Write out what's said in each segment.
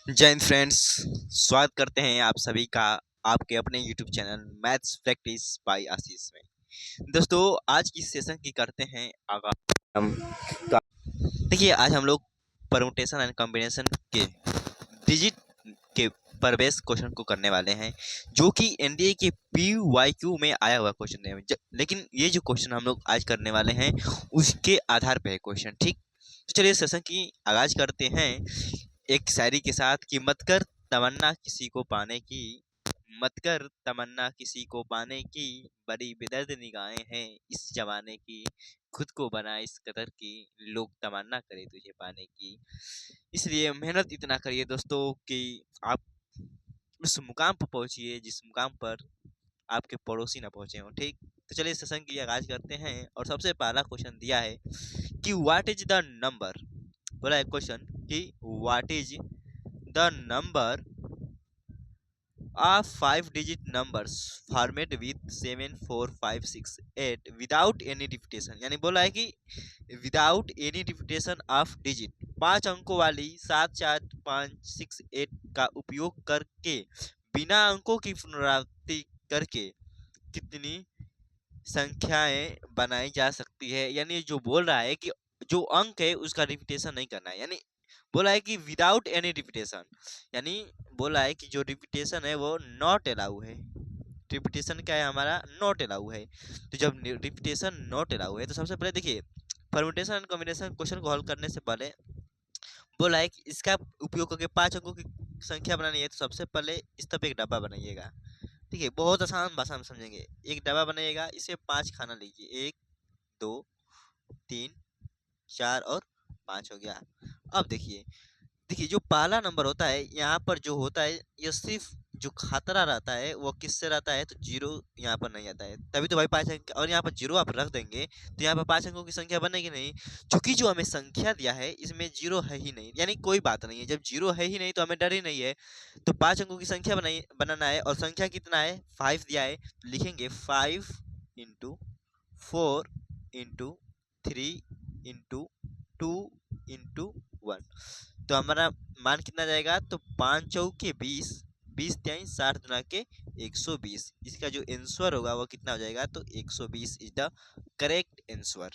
जय हिंद फ्रेंड्स। स्वागत करते हैं आप सभी का आपके अपने YouTube channel maths practice by Ashish में। दोस्तों आज की सेशन की करते हैं आगाज हम। तो देखिए आज हम लोग परमुटेशन एंड कॉम्बिनेशन के डिजिट के प्रवेश क्वेश्चन को करने वाले हैं, जो कि एनडीए के PYQ में आया हुआ क्वेश्चन है। लेकिन ये जो क्वेश्चन हम लोग आज करने वाले हैं उसके आधार पे है क्वेश्चन। ठीक, तो चलिए सेशन की आगाज करते हैं एक शायरी के साथ कि मत कर तमन्ना किसी को पाने की, मत कर तमन्ना किसी को पाने की, बड़ी बेदर्द निगाहें हैं इस जमाने की, खुद को बना इस कदर की, लोग तमन्ना करे तुझे पाने की। इसलिए मेहनत इतना करिए दोस्तों कि आप उस मुकाम पर पहुंचिए जिस मुकाम पर आपके पड़ोसी ना पहुंचे हों। ठीक, तो चलिए सेशन की आगाज करते हैं और सबसे पहला क्वेश्चन दिया है कि व्हाट इज द नंबर। बोला है क्वेश्चन कि what is the number of 5-digit numbers formed with 7 4 5 6 8 without any repetition। यानी बोला है कि without any repetition of digit, 5 अंकों वाली 7 4 5 6 8 का उपयोग करके बिना अंकों की पुनरावृत्ति करके कितनी संख्याएं बनाई जा सकती है। यानी जो बोल रहा है कि जो अंक है उसका रिपीटेशन नहीं करना है। यानी बोला है कि विदाउट एनी रिपीटेशन, यानी बोला है कि जो रिपीटेशन है वो नॉट अलाउ है। रिपीटेशन क्या है हमारा? नॉट अलाउ है। तो जब रिपीटेशन नॉट अलाउ है तो सबसे पहले देखिए परम्यूटेशन एंड कॉम्बिनेशन क्वेश्चन को हल करने से पहले बोला है कि इसका उपयोग करके 5 अंकों की संख्या बनानी है। तो सबसे पहले इस तरफ एक डब्बा बनाइएगा। ठीक है, बहुत आसान भाषा में समझेंगे। एक डब्बा बनाइएगा, इसे 5 खाना लीजिए, 1 2 3 4 और 5 हो गया। अब देखिए देखिए जो पहला नंबर होता है यहाँ पर जो होता है ये सिर्फ जो खतरा रहता है वो किससे रहता है? तो जीरो यहाँ पर नहीं आता है, तभी तो भाई 5 अंक। और यहाँ पर जीरो आप रख देंगे तो यहाँ पर 5 अंकों की संख्या बनेगी नहीं, क्योंकि जो हमें संख्या दिया है इसमें जीरो है ही नहीं। यानी कोई बात नहीं है, जब जीरो है ही नहीं तो हमें डर ही नहीं है। तो 5 अंकों की संख्या बनाना है और संख्या कितना है? 5 दिया है, तो लिखेंगे 5 इंटू 4 इंटू 3 इंटू 2 इंटू 1। तो हमारा मान कितना जाएगा? तो 5 चौके 20, 20 × 3 = 60 × 120। इसका जो आंसर होगा वो कितना हो जाएगा? तो 120 इज द करेक्ट आंसर।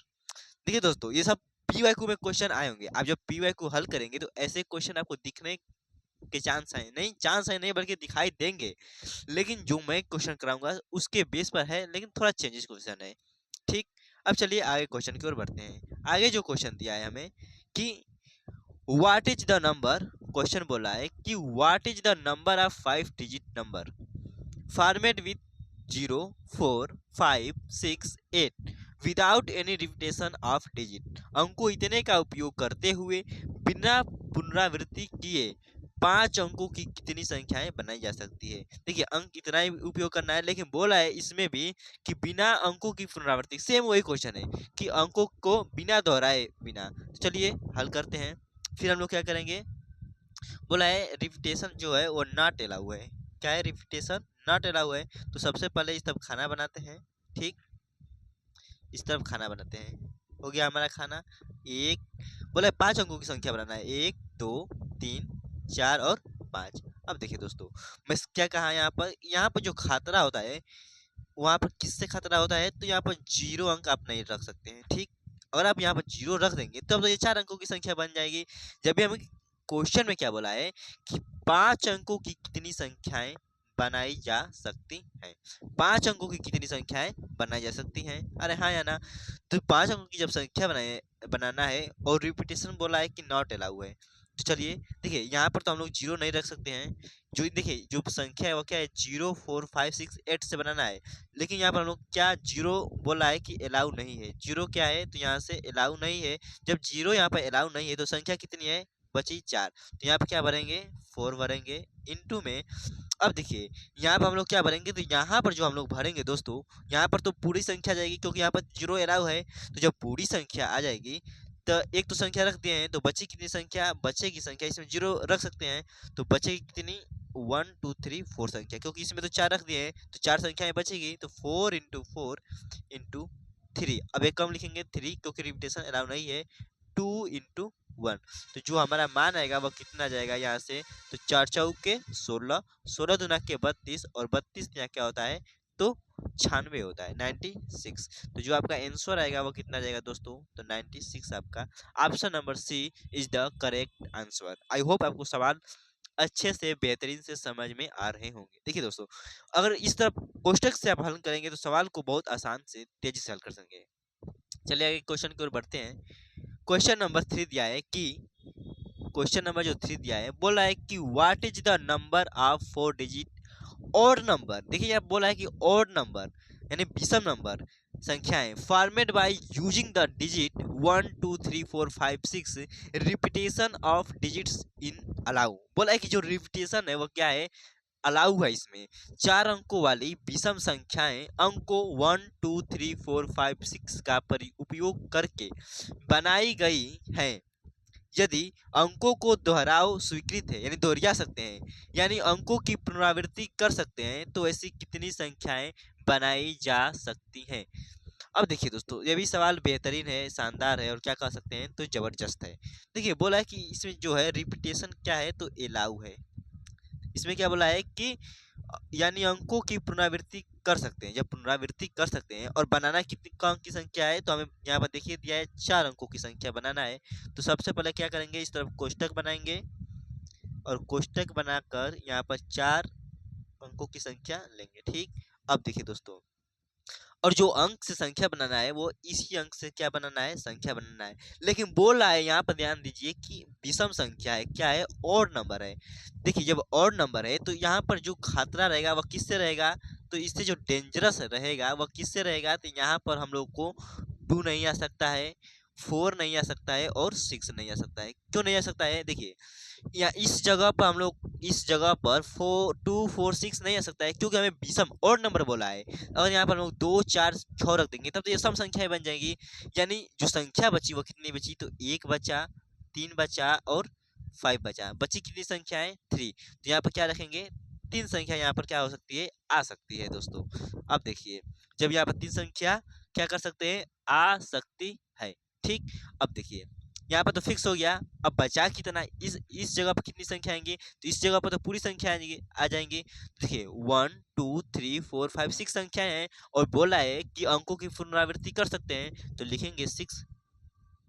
देखिए दोस्तों ये सब PYQ में क्वेश्चन आए होंगे। आप जब PYQ हल करेंगे तो ऐसे क्वेश्चन आपको दिखने के चांस है नहीं, चांस है नहीं बल्कि दिखाई देंगे। लेकिन जो मैं क्वेश्चन कराऊंगा उसके बेस पर है, लेकिन थोड़ा चेंजेस क्वेश्चन है। ठीक, अब चलिए आगे क्वेश्चन की ओर बढ़ते हैं। आगे जो क्वेश्चन दिया है हमें कि what is the number, question बोला है कि what is the number of 5 digit number format with 0 4 5 6 8 without any repetition of digit. अंकों इतने का उपयोग करते हुए बिना पुनरावृत्ति किए 5 अंकों की कितनी संख्याएं बनाई जा सकती है। देखिए अंक इतना ही उपयोग करना है, लेकिन बोला है इसमें भी कि बिना अंकों की पुनरावृत्ति। सेम वही क्वेश्चन है कि अंकों को बिना दोहराए बिना। तो चलिए हल करते हैं। फिर हम लोग क्या करेंगे? बोला है रिपीटेशन जो है वो नॉट अलाउ है। क्या है? रिपीटेशन नॉट अलाउ है। तो सबसे पहले इस तरफ खाना बनाते हैं। ठीक, इस तरफ खाना बनाते हैं। हो गया हमारा खाना। एक, बोला है 5 अंकों की संख्या बनाना है, 1 2 3 4 और 5। अब देखिए दोस्तों मैं क्या कहा, यहाँ पर जो खतरा होता है वहां पर किससे खतरा होता है? तो यहाँ पर 0 अंक आप नहीं रख सकते हैं। ठीक, अगर आप यहाँ पर 0 रख देंगे तब तो ये 4 अंकों की संख्या बन जाएगी। जब भी हमें क्वेश्चन में क्या बोला है कि 5 अंकों की कितनी संख्याएं बनाई जा सकती हैं, 5 अंकों की कितनी संख्याएं बनाई जा सकती हैं, अरे हाँ या ना? तो 5 अंकों की जब संख्या बनाना है और रिपीटेशन बोला है कि नॉट अलाउ है, तो चलिए देखिए यहाँ पर तो हम लोग 0 नहीं रख सकते हैं। जो देखिए जो संख्या है वो क्या है? 0 4 5 6 8 से बनाना है। लेकिन यहाँ पर हम लोग क्या 0 बोला है कि अलाउ नहीं है। 0 क्या है? तो यहाँ से अलाउ नहीं है। जब 0 यहाँ पर अलाउ नहीं है तो संख्या कितनी है? बची 4। तो यहाँ पर क्या भरेंगे? 4 भरेंगे इनटू में। अब देखिए यहाँ पर हम लोग क्या भरेंगे? तो यहाँ पर जो हम लोग भरेंगे दोस्तों, यहाँ पर तो पूरी संख्या जाएगी क्योंकि यहाँ पर 0 अलाउ है। तो जब पूरी संख्या आ जाएगी तो एक तो संख्या रख दिए हैं, तो बची कितनी संख्या? बचेगी संख्या, इसमें 0 रख सकते हैं तो बचेगी कितनी? 1 2 3 4 संख्या, क्योंकि इसमें तो 4 रख दिए हैं तो 4 संख्याएं बचेगी। तो 4 इंटू 4 इंटू 3। अब एक कम लिखेंगे 3 क्योंकि रिपीटेशन अलाउ नहीं है। 2 इंटू 1। तो जो हमारा मान आएगा वह कितना जाएगा यहाँ से, तो 4 चौके 16, 16 दूना के 32 और 32 यहाँ क्या होता है, तो 96 होता है, 96। तो जो आपका आंसर आएगा वो कितना जाएगा दोस्तों, तो 96 आपका option number C is the correct answer. I hope आपको सवाल अच्छे से बेहतरीन से समझ में आ रहे होंगे। देखिए दोस्तों, अगर इस तरह कोष्टक से आप हल करेंगे तो सवाल को बहुत आसान से तेजी से हल कर सकेंगे। चलिए आगे क्वेश्चन की ओर बढ़ते हैं। क्वेश्चन नंबर 3 दिया है कि क्वेश्चन नंबर जो 3 दिया है बोला है कि what is the number of 4 digit odd number. देखिए यहाँ बोला है कि ऑड नंबर यानी विषम नंबर संख्याएं format by using the digit 1 2 3 4 5 6 repetition of digits in allow. बोला है कि जो रिपीटेशन है वो क्या है, अलाउ है। इसमें 4 अंकों वाली विषम संख्याएं अंकों 1 2 3 4 5 6 का उपयोग करके बनाई गई हैं। यदि अंकों को दोहराव स्वीकृत है यानी दोहरा सकते हैं, यानी अंकों की पुनरावृत्ति कर सकते हैं, तो ऐसी कितनी संख्याएं बनाई जा सकती हैं। अब देखिए दोस्तों, ये भी सवाल बेहतरीन है, शानदार है और क्या कह सकते हैं, तो जबरदस्त है। देखिए बोला है कि इसमें जो है रिपीटेशन क्या है, तो एलाउ है। इसमें क्या बोला है कि यानी अंकों की पुनरावृत्ति कर सकते हैं, जब पुनरावृत्ति कर सकते हैं और बनाना कितनी अंक की संख्या है, तो हमें यहाँ पर देखिए दिया है 4 अंकों की संख्या बनाना है। तो सबसे पहले क्या करेंगे, इस तरफ कोष्टक बनाएंगे और कोष्टक बनाकर यहाँ पर 4 अंकों की संख्या लेंगे। ठीक, अब देखिए दोस्तों, और जो अंक से संख्या बनाना है वो इसी अंक से क्या बनाना है, संख्या बनाना है। लेकिन बोल रहा है यहाँ पर, ध्यान दीजिए कि विषम संख्या है, क्या है, और नंबर है। देखिए जब और नंबर है तो यहाँ पर जो खतरा रहेगा वह किससे रहेगा, तो इससे जो डेंजरस रहेगा वह किससे रहेगा, तो यहाँ पर हम लोग को 2 नहीं आ सकता है, 4 नहीं आ सकता है और 6 नहीं आ सकता है। क्यों नहीं आ सकता है, देखिए या इस जगह पर हम लोग, इस जगह पर 4 2 4 6 नहीं आ सकता है, क्योंकि हमें विषम और नंबर बोला है। और यहाँ पर हम लोग 2 4 6 रख देंगे तब तो ये सम संख्याएं बन जाएंगी। यानी जो संख्या बची वो कितनी बची, तो 1 बचा, 3 बचा और 5 बचा। बची कितनी संख्याएं, 3। तो यहाँ पर क्या रखेंगे, 3 संख्या यहाँ पर क्या हो सकती है, आ सकती है दोस्तों। अब देखिए, जब यहाँ पर 3 संख्या क्या कर सकते हैं, आ सकती है। ठीक, अब देखिए यहाँ पर तो फिक्स हो गया। अब बचा कितना, इस जगह पर कितनी संख्या आएंगी, तो इस जगह पर तो पूरी संख्या आ जाएंगी। देखिए 1 2 3 4 5 6 संख्याएं हैं और बोला है कि अंकों की पुनरावृत्ति कर सकते हैं, तो लिखेंगे 6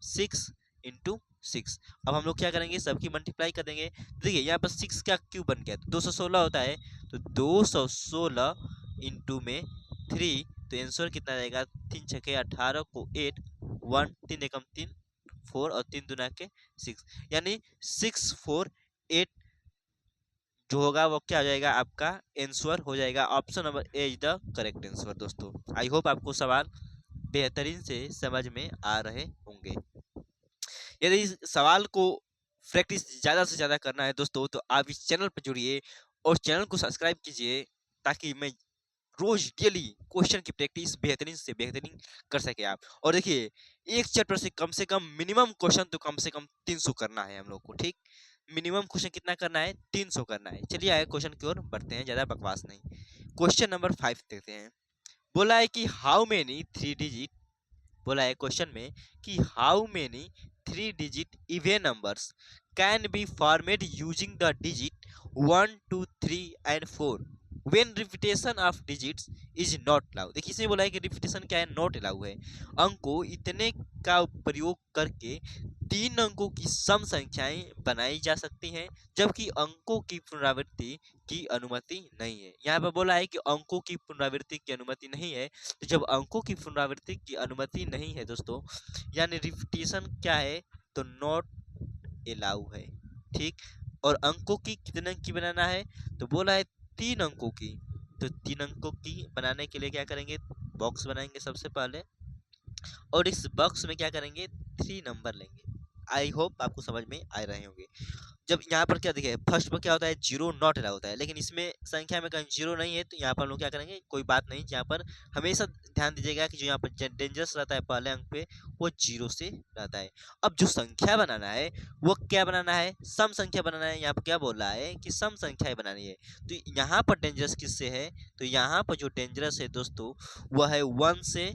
6 इंटू 6। अब हम लोग क्या करेंगे, सबकी मल्टीप्लाई कर देंगे। देखिए यहाँ पर 6 का क्यूब बन गया तो 216 होता है, तो 216 इंटू में 3, तो आंसर कितना रहेगा, 3 छके 18 को 8, 1 3 एकम 3 4 और 3 दूना के 6, यानी 6 4 8 जो होगा वो क्या हो जाएगा, आपका आंसर हो जाएगा। Option number A is the correct answer. दोस्तों आई होप आपको सवाल बेहतरीन से समझ में आ रहे होंगे। यदि इस सवाल को प्रैक्टिस ज़्यादा से ज़्यादा करना है दोस्तों, तो आप इस चैनल पर जुड़िए और चैनल को सब्सक्राइब कीजिए, ताकि मैं रोज डेली क्वेश्चन की प्रैक्टिस बेहतरीन से बेहतरीन कर सके आप। और देखिए एक चैप्टर से कम मिनिमम क्वेश्चन तो कम से कम 300 करना है हम लोग को। ठीक, मिनिमम क्वेश्चन कितना करना है, 300 करना है। चलिए आगे क्वेश्चन की ओर बढ़ते हैं, ज़्यादा बकवास नहीं। क्वेश्चन नंबर 5 देखते हैं। बोला है कि हाउ मेनी 3 डिजिट, बोला है क्वेश्चन में कि how many 3 digit even numbers can be format using the digit 1 2 3 and 4 when repetition of digits is not allow. देखिए इसमें बोला है कि रिपीटेशन क्या है, नॉट अलाउ है। अंकों इतने का प्रयोग करके 3 अंकों की सम संख्याएं बनाई जा सकती हैं, जबकि अंकों की पुनरावृत्ति की अनुमति नहीं है। यहाँ पर बोला है कि अंकों की पुनरावृत्ति की अनुमति नहीं है। तो जब अंकों की पुनरावृत्ति की अनुमति नहीं है दोस्तों, यानी रिपीटेशन क्या है, तो नॉट अलाउ है। ठीक, और अंकों की कितने अंक की बनाना है, तो बोला है 3 अंकों की। तो 3 अंकों की बनाने के लिए क्या करेंगे, बॉक्स बनाएंगे सबसे पहले और इस बॉक्स में क्या करेंगे, 3 नंबर लेंगे। आई होप आपको समझ में आ रहे होंगे। जब यहाँ पर क्या देखिए, फर्स्ट पर क्या होता है, जीरो नॉट अलाउ होता है, लेकिन इसमें संख्या में कहीं जीरो नहीं है, तो यहाँ पर हम लोग क्या करेंगे, कोई बात नहीं। यहाँ पर हमेशा ध्यान दीजिएगा कि जो यहाँ पर डेंजरस रहता है पहले अंक पे, वो जीरो से रहता है। अब जो संख्या बनाना है वो क्या बनाना है, सम संख्या बनाना है। यहाँ पर क्या बोल रहा है कि सम संख्याएं बनानी है। तो यहाँ पर डेंजरस किससे है, तो यहाँ पर जो डेंजरस है दोस्तों वह है 1 से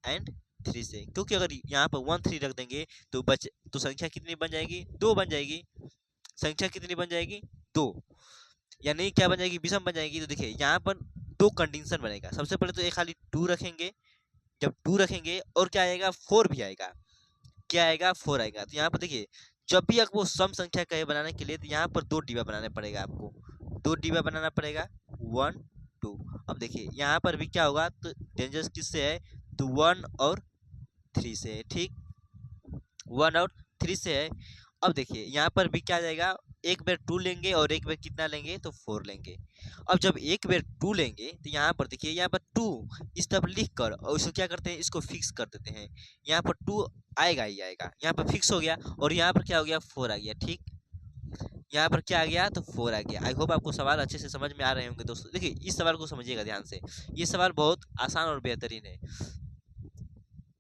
एंड 3 से, क्योंकि अगर यहाँ पर 1 3 रख देंगे तो संख्या कितनी बन जाएगी, 2 बन जाएगी। संख्या कितनी बन जाएगी, 2, यानी क्या बन जाएगी, विषम बन जाएगी। तो देखिए यहाँ पर 2 कंडीशन बनेगा। सबसे पहले तो एक खाली 2 रखेंगे, जब 2 रखेंगे और क्या आएगा, 4 भी आएगा। क्या आएगा, 4 आएगा। तो यहाँ पर देखिए जब भी आपको सम संख्या कहे बनाने के लिए, तो यहाँ पर 2 डिब्बा बनाना पड़ेगा आपको, 2 डिब्बा बनाना पड़ेगा, 1 2। अब देखिए यहाँ पर भी क्या होगा, तो डेंजरस किससे है, तो 1 और 3 से है, ठीक, 1 और 3 से है। अब देखिए यहाँ पर भी क्या आ जाएगा, एक बार 2 लेंगे और एक बार कितना लेंगे, तो 4 लेंगे। अब जब एक बार 2 लेंगे तो यहाँ पर देखिए, यहाँ पर 2 इस तरफ लिख कर और इसको क्या करते हैं, इसको फिक्स कर देते हैं। यहाँ पर 2 आएगा ही आएगा, यहाँ पर फिक्स हो गया, और यहाँ पर क्या हो गया, 4 आ गया, ठीक। यहाँ पर क्या आ गया, तो 4 आ गया। आई होप आपको सवाल अच्छे से समझ में आ रहे होंगे दोस्तों। देखिए इस सवाल को समझिएगा ध्यान से, ये सवाल बहुत आसान और बेहतरीन है।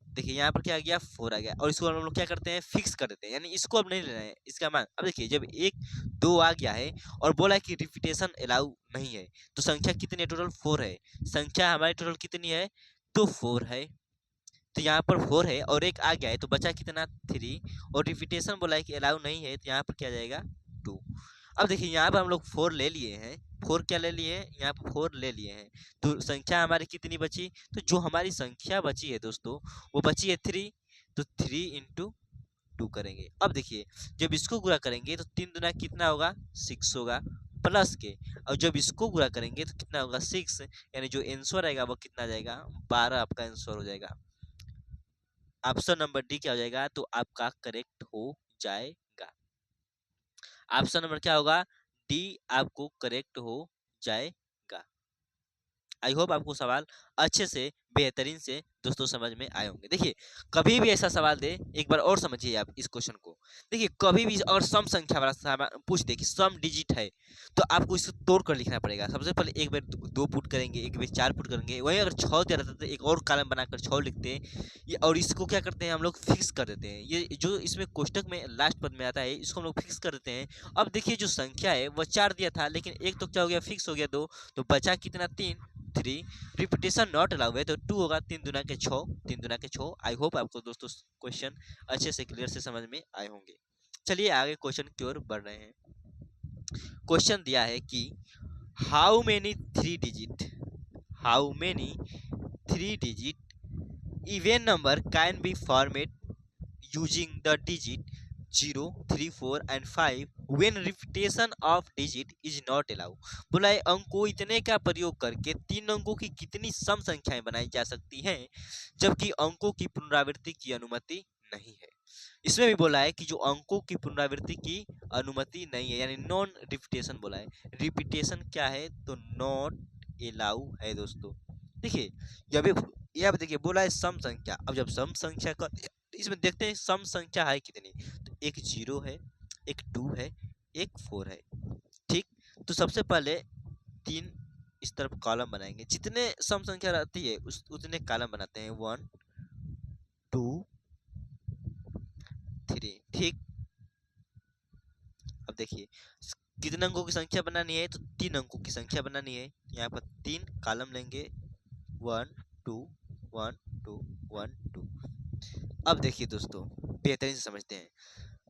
देखिए यहाँ पर क्या आ गया, 4 आ गया, और इसको हम लोग क्या करते हैं, फिक्स कर देते हैं, यानी इसको अब नहीं लेना है, इसका मान। अब देखिए जब 1 2 आ गया है और बोला है कि रिपीटेशन अलाउ नहीं है, तो संख्या कितनी है, टोटल 4 है। संख्या हमारी टोटल कितनी है, तो 4 है। तो यहाँ पर 4 है और एक आ गया है, तो बचा कितना, 3, और रिपीटेशन बोला है कि अलाउ नहीं है, तो यहाँ पर क्या जाएगा, 2। अब देखिए यहाँ पर हम लोग 4 ले लिए हैं, 4 क्या ले लिए हैं, यहाँ पर 4 ले लिए हैं, तो संख्या हमारी कितनी बची, तो जो हमारी संख्या बची है दोस्तों, वो बची है 3, तो 3 इंटू 2 करेंगे। अब देखिए जब इसको गुणा करेंगे तो 3 दूना कितना होगा, 6 होगा, प्लस के, और जब इसको गुणा करेंगे तो कितना होगा, 6, यानी जो आंसर आएगा वो कितना जाएगा, 12 आपका आंसर हो जाएगा। ऑप्शन नंबर डी क्या हो जाएगा, तो आपका करेक्ट हो जाएगा। ऑप्शन नंबर क्या होगा, डी आपको करेक्ट हो जाएगा। आई होप आपको सवाल अच्छे से बेहतरीन से दोस्तों समझ में आए होंगे। देखिए कभी भी ऐसा सवाल दे, एक बार और समझिए आप इस क्वेश्चन को। देखिए कभी भी अगर सम संख्या वाला सवाल पूछ दे कि सम डिजिट है, तो आपको इसको तोड़ कर लिखना पड़ेगा। सबसे पहले एक बार 2 पुट करेंगे, एक बार 4 पुट करेंगे, वहीं अगर 6 दे रहता तो एक और कॉलम बनाकर 6 लिखते हैं, और इसको क्या करते हैं हम लोग, फिक्स कर देते हैं। ये जो इसमें कोष्टक में लास्ट पद में आता है, इसको हम लोग फिक्स कर देते हैं। अब देखिए जो संख्या है वो 4 दिया था, लेकिन एक तो क्या हो गया, फिक्स हो गया 2, तो बचा कितना, 3। रिपीटेशन नॉट अलाउ है, तो 2 होगा, 3 दूना के 6, 3 दूना के 6। आई होप आपको दोस्तों क्वेश्चन अच्छे से क्लियर से समझ में आए होंगे। चलिए आगे क्वेश्चन की ओर बढ़ रहे हैं। क्वेश्चन दिया है कि how many 3 digit even number can be format using the digit 0 3 4 and 5 when repetition of digit is not allowed। बोला है अंकों इतने का प्रयोग करके 3 अंकों की कितनी सम संख्याएं बनाई जा सकती हैं जबकि अंकों की पुनरावृत्ति की अनुमति नहीं है। इसमें भी बोला है कि जो अंकों की पुनरावृत्ति की अनुमति नहीं है, यानी नॉन रिपीटेशन बोला है। रिपीटेशन क्या है, तो नॉट अलाउ है दोस्तों। देखिए जब ये अब देखिए बोला है सम संख्या, अब जब सम संख्या का इसमें देखते हैं सम संख्या है कितनी, तो एक 0 है, एक 2 है, एक 4 है, ठीक। तो सबसे पहले 3 इस तरफ कॉलम बनाएंगे, जितने सम संख्या रहती है उतने कॉलम बनाते हैं, 1 2 3, ठीक। अब देखिए कितने अंकों की संख्या बनानी है, तो 3 अंकों की संख्या बनानी है। यहाँ पर 3 कॉलम लेंगे, 1 2 1 2 1 2। अब देखिए दोस्तों बेहतरीन से समझते हैं।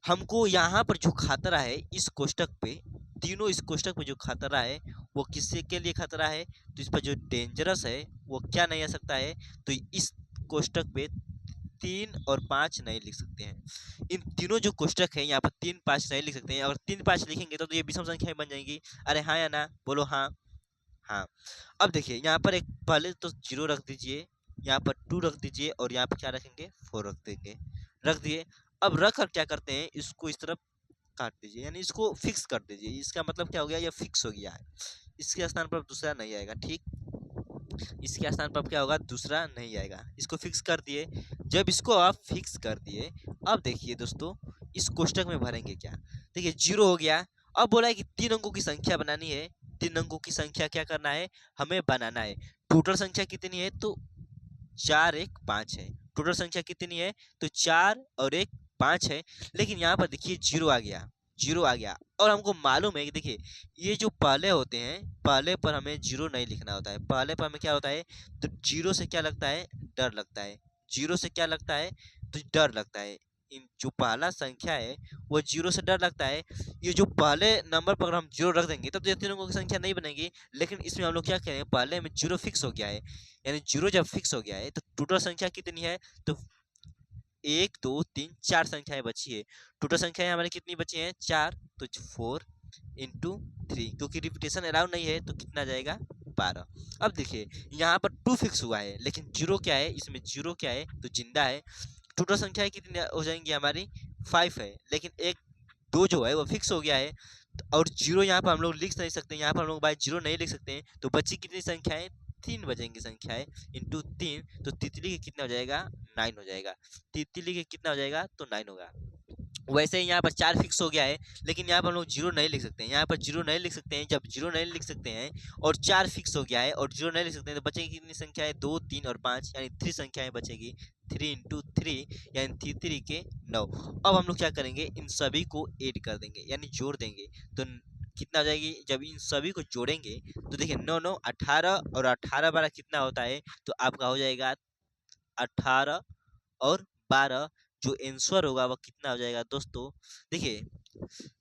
हमको यहाँ पर जो खतरा है इस कोष्टक पे, तीनों इस कोष्टक में जो खतरा है वो किससे के लिए खतरा है, तो इस पर जो डेंजरस है वो क्या नहीं आ सकता है, तो इस कोष्टक पे 3 और 5 नहीं लिख सकते हैं। इन तीनों जो कोष्टक है यहाँ पर 3 5 नहीं लिख सकते हैं। अगर 3 5 लिखेंगे तो ये विषम संख्याएं बन जाएंगी। अरे हाँ या ना, बोलो हाँ। हाँ अब देखिए यहाँ पर एक पहले तो 0 रख दीजिए, यहाँ पर 2 रख दीजिए, और यहाँ पर क्या रखेंगे, 4 रख देंगे, रख दिए। अब रख कर क्या करते हैं, इसको इस तरफ काट दीजिए, यानी इसको फिक्स कर दीजिए। इसका मतलब क्या हो गया, ये फिक्स हो गया है, इसके स्थान पर दूसरा नहीं आएगा, ठीक। इसके स्थान पर क्या होगा, दूसरा नहीं आएगा, इसको फिक्स कर दिए। जब इसको आप फिक्स कर दिए, अब देखिए दोस्तों इस कोष्टक में भरेंगे क्या, देखिए 0 हो गया। अब बोला है कि 3 अंकों की संख्या बनानी है, 3 अंकों की संख्या क्या करना है, हमें बनाना है। टोटल संख्या कितनी है, तो 4 1 5 है। टोटल संख्या कितनी है, तो 4 और 1 5 है। लेकिन यहाँ पर देखिए 0 आ गया, 0 आ गया, और हमको मालूम है कि देखिए ये जो पहले होते हैं, पहले पर हमें 0 नहीं लिखना होता है। पहले पर हमें क्या होता है, तो 0 से क्या लगता है, डर लगता है। जीरो से क्या लगता है, तो डर लगता है। इन जो पहला संख्या है वो जीरो से डर लगता है। ये जो पहले नंबर पर अगर हम जीरो रख देंगे तब तो ये तीन अंकों की संख्या नहीं बनेगी, लेकिन इसमें हम लोग क्या करें, पहले में जीरो फिक्स हो गया है, यानी जीरो जब फिक्स हो गया है तो टोटल संख्या कितनी है, तो 1 2 3 4 संख्याएं बची है। टोटल संख्याएं हमारी कितनी बची हैं, 4, तो 4 × 3, क्योंकि रिपीटेशन अलाउ नहीं है तो कितना जाएगा, 12। अब देखिए यहाँ पर 2 फिक्स हुआ है, लेकिन जीरो क्या है, इसमें जीरो क्या है, तो जिंदा है। टोटल संख्याएं कितनी हो जाएंगी हमारी, 5 है, लेकिन एक दो जो है वो फिक्स हो गया है। और जीरो यहाँ पर हम लोग लिख नहीं सकते, यहाँ पर हम लोग बाय जीरो नहीं लिख सकते हैं, तो बची कितनी संख्याएं, 3 बचेंगी संख्याएं, इंटू 3, तो तितली के कितना हो जाएगा, 9 हो जाएगा। तितली के कितना हो जाएगा, तो 9 होगा। वैसे ही यहाँ पर 4 फिक्स हो गया है, लेकिन यहाँ पर हम लोग जीरो नहीं लिख सकते हैं, यहाँ पर जीरो नहीं लिख सकते हैं। जब जीरो नहीं लिख सकते हैं और 4 फिक्स हो गया है और जीरो नहीं लिख सकते हैं, तो बचेगी कितनी संख्या है, 2 3 और 5, यानी 3 संख्याएं बचेगी। 3 × 3 यानी 3 3 के 9। अब हम लोग क्या करेंगे, इन सभी को ऐड कर देंगे, यानी जोड़ देंगे, तो कितना हो जाएगी, जब इन सभी को जोड़ेंगे तो देखिए 9 9 18 और 18 12 कितना होता है, तो आपका हो जाएगा 18 और 12। जो आंसर होगा वो कितना हो जाएगा दोस्तों, देखिए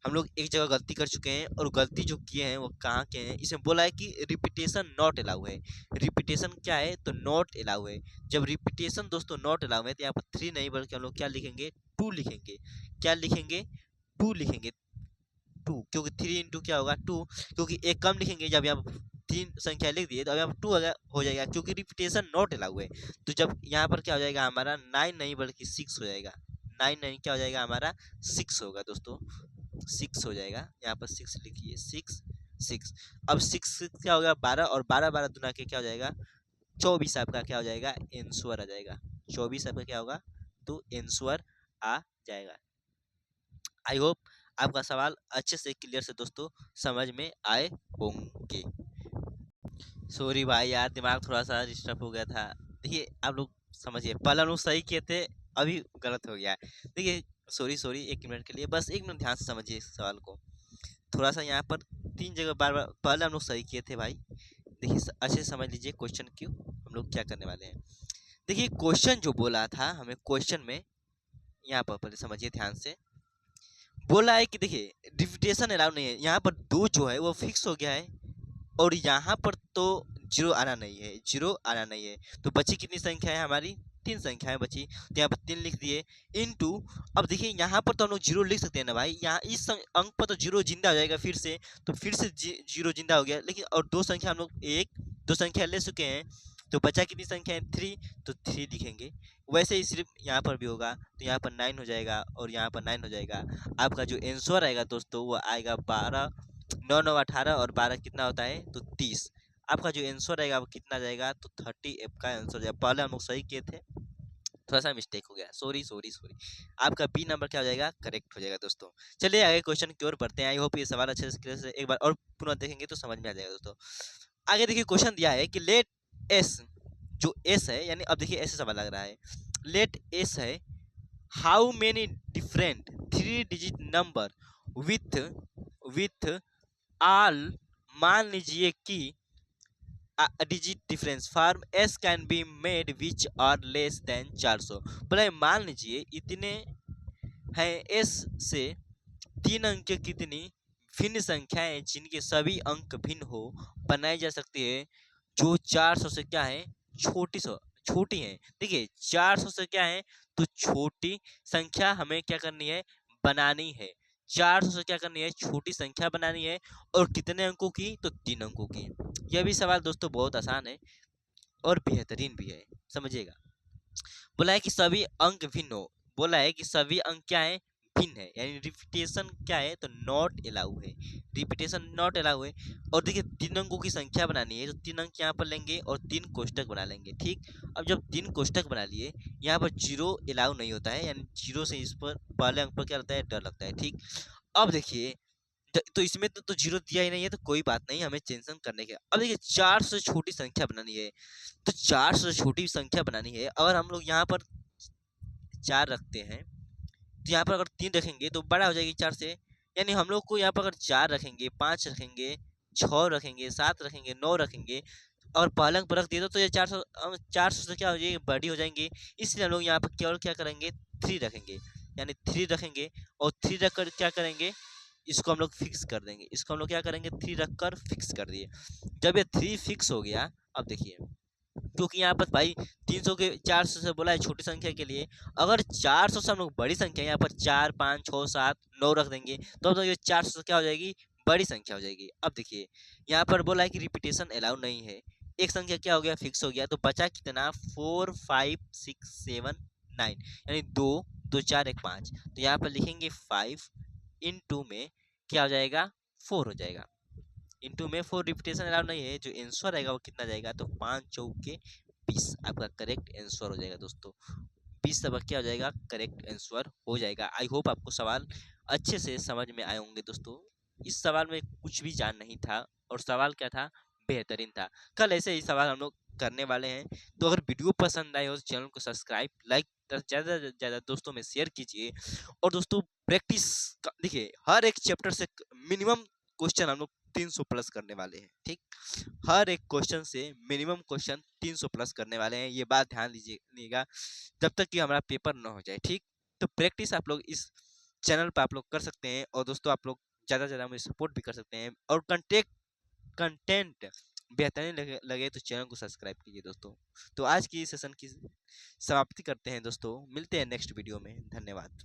हम लोग एक जगह गलती कर चुके हैं, और गलती जो किए हैं वो कहाँ के हैं, इसमें बोला है कि रिपीटेशन नॉट अलाउ है। रिपीटेशन क्या है, तो नॉट अलाउ है। जब रिपीटेशन दोस्तों नॉट अलाउ है तो यहाँ पर 3 नहीं बल्कि हम लोग क्या लिखेंगे, 2 लिखेंगे। क्या लिखेंगे, 2 लिखेंगे, 2, क्योंकि 3 × क्या होगा, 2, क्योंकि एक कम लिखेंगे। जब यहाँ 3 संख्या लिख दिए तो अब यहाँ पर 2 हो जाएगा, क्योंकि रिपीटेशन नॉट अलाउ है। तो जब यहाँ पर क्या हो जाएगा हमारा, 9 नहीं बल्कि 6 हो जाएगा। 9 नहीं क्या हो जाएगा हमारा, 6 होगा दोस्तों, 6 हो जाएगा। यहाँ पर 6 लिखिए, 6 6। अब 6 क्या हो गया, 12, और 12 12 दुना के क्या हो जाएगा, 24 आपका क्या हो जाएगा, आंसर आ जाएगा। 24 आपका क्या होगा, तो आंसर आ जाएगा। आई होप आपका सवाल अच्छे से क्लियर से दोस्तों समझ में आए होंगे। सॉरी भाई यार, दिमाग थोड़ा सा डिस्टर्ब हो गया था। देखिए आप लोग समझिए, पहले हम लोग सही किए थे, अभी गलत हो गया। देखिए सॉरी सॉरी, 1 मिनट के लिए बस 1 मिनट ध्यान से समझिए इस सवाल को। थोड़ा सा यहाँ पर 3 जगह बार बार पहले हम लोग सही किए थे भाई। देखिए अच्छे से समझ लीजिए क्वेश्चन क्यों हम लोग क्या करने वाले हैं। देखिए क्वेश्चन जो बोला था हमें, क्वेश्चन में यहाँ पर पहले समझिए ध्यान से, बोला है कि देखिए रिपीटेशन अलाउ नहीं है। यहाँ पर 2 जो है वो फिक्स हो गया है, और यहाँ पर तो जीरो आना नहीं है, जीरो आना नहीं है। तो बची कितनी संख्या है हमारी, 3 संख्याएं बची, तो यहाँ पर 3 लिख दिए, इनटू। अब देखिए यहाँ पर तो हम लोग जीरो लिख सकते हैं ना भाई, यहाँ इस अंक पर तो जीरो जिंदा हो जाएगा फिर से, तो फिर से जीरो जिंदा हो गया। लेकिन और 2 संख्या हम लोग 1 2 संख्या ले चुके हैं, तो बचा कितनी संख्या है, 3, तो 3 लिखेंगे। वैसे ही सिर्फ यहाँ पर भी होगा, तो यहाँ पर 9 हो जाएगा और यहाँ पर 9 हो जाएगा। आपका जो आंसर आएगा दोस्तों वो आएगा 12, 9 9 18 और 12 कितना होता है, तो 30। आपका जो आंसर आएगा वो कितना जाएगा, तो 30 आपका आंसर जाएगा। पहले हम लोग सही किए थे, थोड़ा सा मिस्टेक हो गया, सॉरी सॉरी सॉरी। आपका बी नंबर क्या हो जाएगा, करेक्ट हो जाएगा दोस्तों। चलिए आगे क्वेश्चन की ओर बढ़ते हैं। आई होप ये सवाल अच्छे से एक बार और पुनः देखेंगे तो समझ में आ जाएगा दोस्तों। आगे देखिए क्वेश्चन दिया है कि लेट एस, जो एस है, यानी अब देखिए ऐसे सवाल लग रहा है, लेट एस है, how many different 3 digit number with with all, मान लीजिए कि digit difference forms can be made which are less than 400। बोला मान लीजिए इतने हैं एस से 3 अंक की कितनी भिन्न संख्याएं जिनके सभी अंक भिन्न हो बनाई जा सकती है, जो 400 से क्या है, छोटी है। देखिए 400 से क्या है, तो छोटी संख्या हमें क्या करनी है, बनानी है। 400 से क्या करनी है, छोटी संख्या बनानी है, और कितने अंकों की, तो 3 अंकों की। यह भी सवाल दोस्तों बहुत आसान है और बेहतरीन भी है, समझिएगा। बोला है कि सभी अंक भिन्न हो, बोला है कि सभी अंक क्या है, भिन्न है, यानी रिपीटेशन क्या है, तो नॉट अलाउ है, रिपीटेशन नॉट अलाउ है। और देखिए 3 अंकों की संख्या बनानी है, तो 3 अंक यहाँ पर लेंगे और 3 कोष्टक बना लेंगे, ठीक। अब जब 3 कोष्टक बना लिए, यहाँ पर जीरो अलाउ नहीं होता है, यानी जीरो से इस पर पहले अंक पर क्या लगता है, डर लगता है, ठीक। अब देखिए तो इसमें तो जीरो दिया ही नहीं है, तो कोई बात नहीं, हमें टेंशन करने के। अब देखिए 400 से छोटी संख्या बनानी है, तो 400 से छोटी संख्या बनानी है। अगर हम लोग यहाँ पर 4 रखते हैं, तो यहाँ पर अगर 3 रखेंगे तो बड़ा हो जाएगी 4 से, यानी हम लोग को यहाँ पर अगर 4 रखेंगे, 5 रखेंगे, 6 रखेंगे, 7 रखेंगे, 9 रखेंगे, और पलंग पर रख दिए तो ये 400 से क्या हो जाएगी, बड़ी हो जाएंगी। इसलिए हम लोग यहाँ पर केवल क्या करेंगे, 3 रखेंगे, यानी 3 रखेंगे। और 3 रख कर क्या करेंगे, इसको हम लोग फिक्स कर देंगे। इसको हम लोग क्या करेंगे, 3 रख कर फिक्स कर दिए। जब ये 3 फिक्स हो गया, अब देखिए, क्योंकि यहाँ पर भाई 300 के 400 से बोला है छोटी संख्या के लिए, अगर 400 से हम लोग बड़ी संख्या यहाँ पर 4 5 6 7 9 रख देंगे तो अब ये 400 से क्या हो जाएगी, बड़ी संख्या हो जाएगी। अब देखिए यहाँ पर बोला है कि रिपीटेशन अलाउ नहीं है, एक संख्या क्या हो गया, फिक्स हो गया, तो बचा कितना, 4 5 6 7 9, यानी 2 2 4 1 5। तो यहाँ पर लिखेंगे 5 इंटू में क्या हो जाएगा, 4 हो जाएगा। इंटू में 4 रिपीटेशन अलाउ नहीं है, जो आंसर आएगा वो कितना जाएगा, तो 5 चौके 20 आपका करेक्ट आंसर हो जाएगा दोस्तों। 20 सबक क्या हो जाएगा, करेक्ट आंसर हो जाएगा। आई होप आपको सवाल अच्छे से समझ में आए होंगे दोस्तों। इस सवाल में कुछ भी जान नहीं था, और सवाल क्या था, बेहतरीन था। कल ऐसे ही सवाल हम लोग करने वाले हैं। तो अगर वीडियो पसंद आए हो तो चैनल को सब्सक्राइब, लाइक, ज़्यादा से ज़्यादा दोस्तों में शेयर कीजिए। और दोस्तों प्रैक्टिस देखिए, हर एक चैप्टर से मिनिमम क्वेश्चन हम लोग 300 प्लस करने वाले हैं, ठीक। हर एक क्वेश्चन से मिनिमम क्वेश्चन 300 प्लस करने वाले हैं, ये बात ध्यान दीजिएगा, जब तक कि हमारा पेपर न हो जाए, ठीक। तो प्रैक्टिस आप लोग इस चैनल पर आप लोग कर सकते हैं। और दोस्तों आप लोग ज़्यादा से ज़्यादा मुझे सपोर्ट भी कर सकते हैं। और कंटेंट बेहतरीन लगे तो चैनल को सब्सक्राइब कीजिए दोस्तों। तो आज की सेशन की समाप्ति करते हैं दोस्तों, मिलते हैं नेक्स्ट वीडियो में, धन्यवाद।